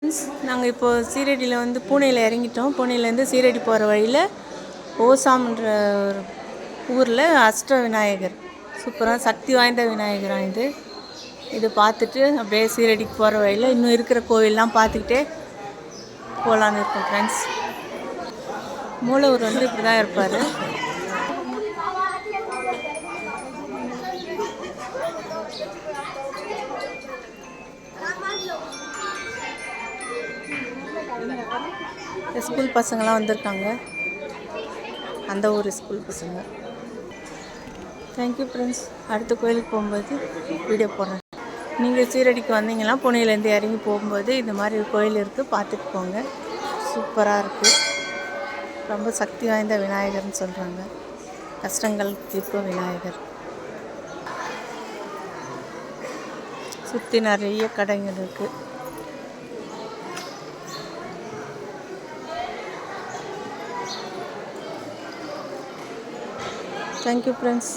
Friends, நாங்கள் இப்போது சீரடியில் வந்து பூனேயில் இறங்கிட்டோம். பூனேலேருந்து சீரடி போகிற வழியில் ஓசாம்ன்ற ஒரு ஊரில் அஷ்ட விநாயகர் சூப்பராக சக்தி வாய்ந்த விநாயகராக இது பார்த்துட்டு அப்படியே சீரடிக்கு போகிற வழியில் இன்னும் இருக்கிற கோவிலெலாம் பார்த்துக்கிட்டே போகலான்னு இருக்கோம். ஃப்ரெண்ட்ஸ், மூலவர் வந்து இப்படி தான் இருப்பார். ஸ்கூல் பசங்களாம் வந்திருக்காங்க, அந்த ஊர் ஸ்கூல் பசங்க. Thank you friends. அடுத்த கோயிலுக்கு போகும்போது வீடியோ போடுறேன். நீங்கள் சீரடிக்கு வந்தீங்கன்னா புனேலேருந்து இறங்கி போகும்போது இந்த மாதிரி கோயில் இருக்குது, பார்த்துட்டு போங்க. சூப்பராக இருக்குது. ரொம்ப சக்தி வாய்ந்த விநாயகர்னு சொல்கிறாங்க. கஷ்டங்கள் தீர்க்கும் விநாயகர். சுற்றி நிறைய கடைகள் இருக்குது. Thank you, friends.